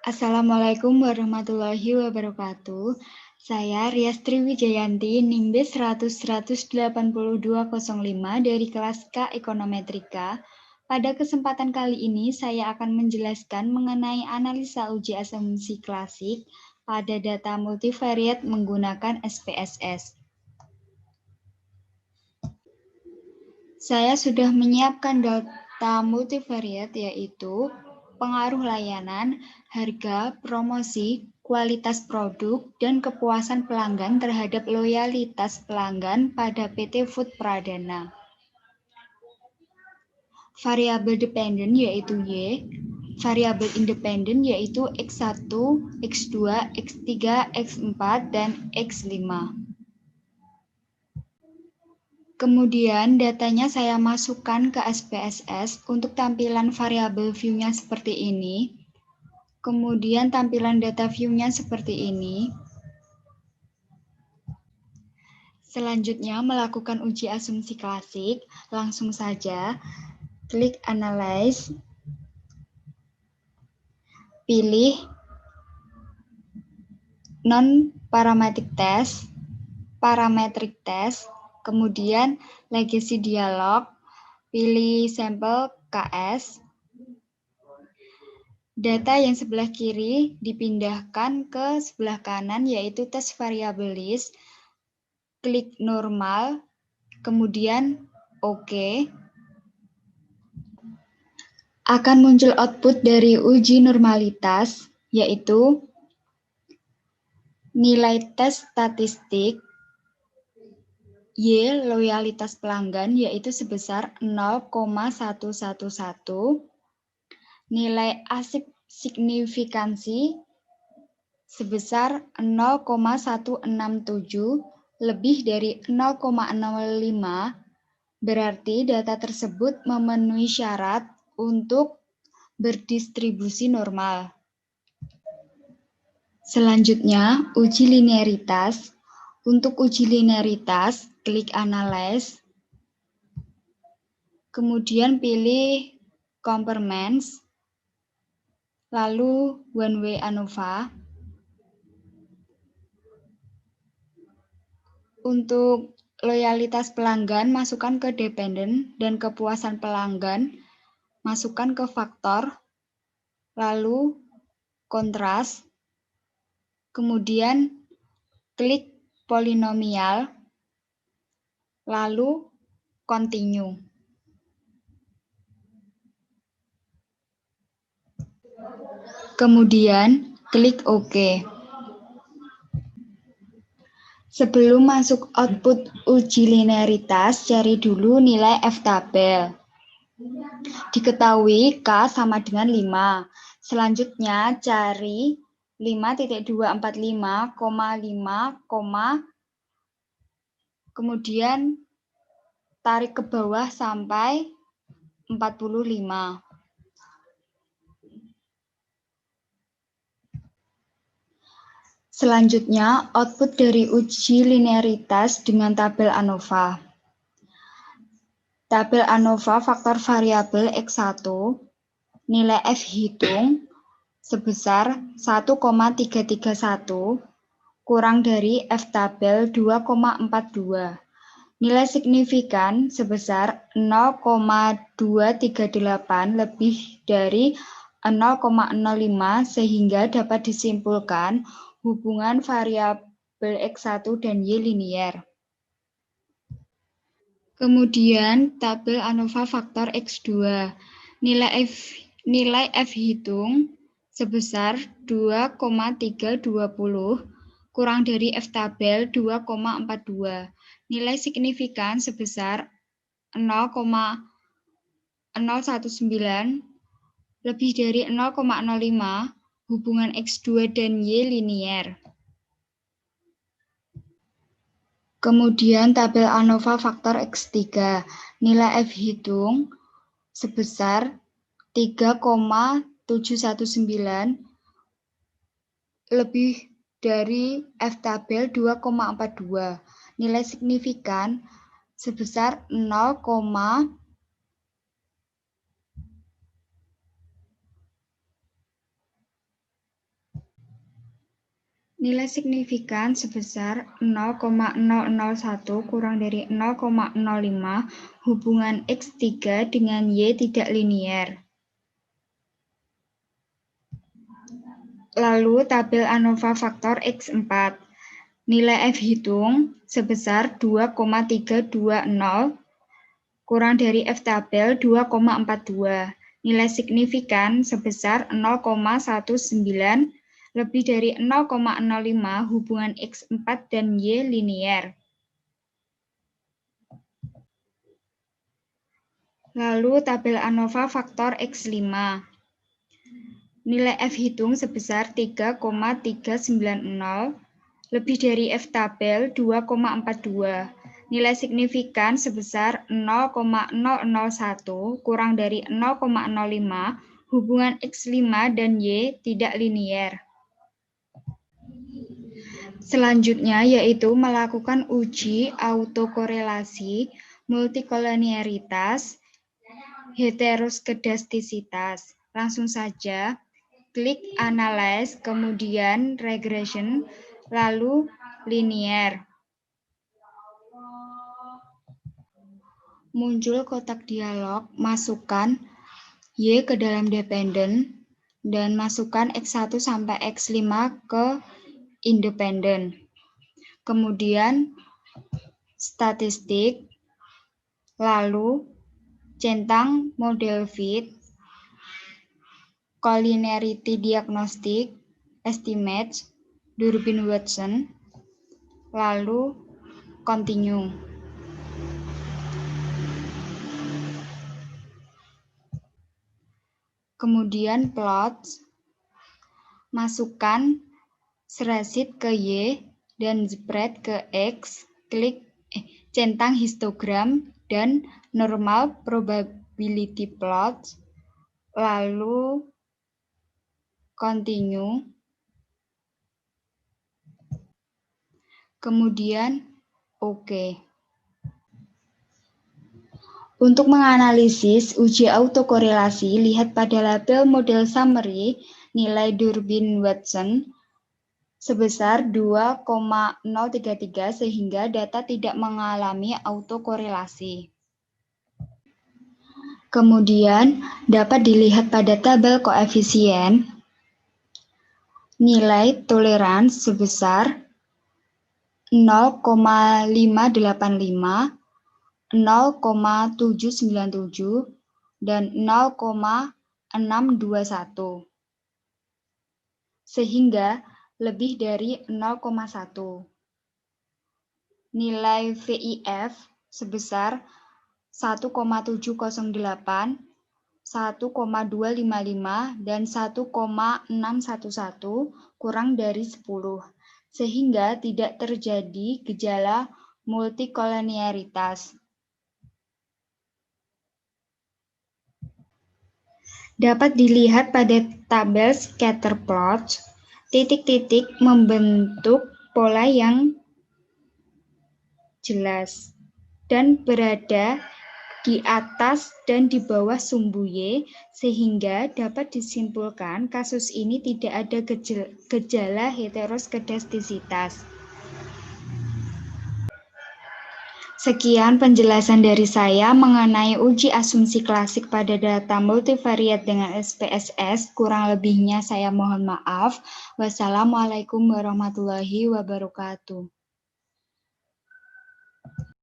Assalamualaikum warahmatullahi wabarakatuh. Saya Riastri Wijayanti, NIMBIS 100-18205 dari kelas K Ekonometrika. Pada kesempatan kali ini, saya akan menjelaskan mengenai analisa uji asumsi klasik pada data multivariate menggunakan SPSS. Saya sudah menyiapkan data multivariate, yaitu pengaruh layanan, harga, promosi, kualitas produk, dan kepuasan pelanggan terhadap loyalitas pelanggan pada PT Food Pradana. Variabel dependen yaitu Y, variabel independen yaitu X1, X2, X3, X4, dan X5. Kemudian datanya saya masukkan ke SPSS untuk tampilan variabel view-nya seperti ini. Kemudian tampilan data view-nya seperti ini. Selanjutnya melakukan uji asumsi klasik. Langsung saja klik Analyze. Pilih Non-Parametric Test, Parametric Test, kemudian Legacy Dialog, pilih sampel KS. Data yang sebelah kiri dipindahkan ke sebelah kanan, yaitu tes variabel list. Klik normal, kemudian OK. Akan muncul output dari uji normalitas, yaitu nilai tes statistik Y loyalitas pelanggan, yaitu sebesar 0,111. Nilai signifikansi sebesar 0,167 lebih dari 0,05, berarti data tersebut memenuhi syarat untuk berdistribusi normal. Selanjutnya, uji linearitas. Untuk uji linearitas, klik Analyze, kemudian pilih Comparements, lalu One Way ANOVA. Untuk loyalitas pelanggan, masukkan ke dependen, dan kepuasan pelanggan, masukkan ke faktor, lalu kontras, kemudian klik polinomial, lalu continue. Kemudian klik OK. Sebelum masuk output uji linearitas, cari dulu nilai F-tabel. Diketahui K sama dengan 5. Selanjutnya cari 5.245,5, kemudian tarik ke bawah sampai 45. Selanjutnya, output dari uji linearitas dengan tabel ANOVA. Tabel ANOVA faktor variabel X1, nilai F hitung sebesar 1,331 kurang dari F tabel 2,42. Nilai signifikan sebesar 0,238 lebih dari 0,05 sehingga dapat disimpulkan hubungan variabel X1 dan Y linier. Kemudian tabel ANOVA faktor X2. Nilai F hitung sebesar 2,320 kurang dari F tabel 2,42. Nilai signifikan sebesar 0,019 lebih dari 0,05, hubungan X2 dan Y linier. Kemudian tabel ANOVA faktor X3, nilai F hitung sebesar 3,719 lebih dari F tabel 2,42. Nilai signifikan sebesar 0,019 Nilai signifikan sebesar 0,001 kurang dari 0,05 hubungan X3 dengan Y tidak linier. Lalu tabel ANOVA faktor X4. Nilai F hitung sebesar 2,320 kurang dari F tabel 2,42. Nilai signifikan sebesar 0,19 lebih dari 0,05 hubungan X4 dan Y linier. Lalu tabel ANOVA faktor X5. Nilai F hitung sebesar 3,390 lebih dari F tabel 2,42. Nilai signifikan sebesar 0,001 kurang dari 0,05 hubungan X5 dan Y tidak linier. Selanjutnya yaitu melakukan uji autokorelasi, multikolonialitas, heteroskedastisitas. Langsung saja, klik Analyze, kemudian Regression, lalu Linear. Muncul kotak dialog, masukkan Y ke dalam dependen, dan masukkan X1 sampai X5 ke independen. Kemudian statistik, lalu centang model fit, collinearity diagnostic, estimates, Durbin-Watson, lalu continue. Kemudian plots, masukkan serasit ke Y dan spread ke X, klik centang histogram dan normal probability plots, lalu continue. Kemudian OK. Untuk menganalisis uji autokorelasi, lihat pada label model summary nilai Durbin-Watson sebesar 2,033 sehingga data tidak mengalami autokorelasi. Kemudian dapat dilihat pada tabel koefisien nilai toleransi sebesar 0,585, 0,797, dan 0,621, sehingga lebih dari 0,1. Nilai VIF sebesar 1,708, 1,255, dan 1,611 kurang dari 10, sehingga tidak terjadi gejala multikolonialitas. Dapat dilihat pada tabel scatter plot, titik-titik membentuk pola yang jelas dan berada di atas dan di bawah sumbu Y, sehingga dapat disimpulkan kasus ini tidak ada gejala heteroskedastisitas. Sekian penjelasan dari saya mengenai uji asumsi klasik pada data multivariat dengan SPSS. Kurang lebihnya saya mohon maaf. Wassalamualaikum warahmatullahi wabarakatuh.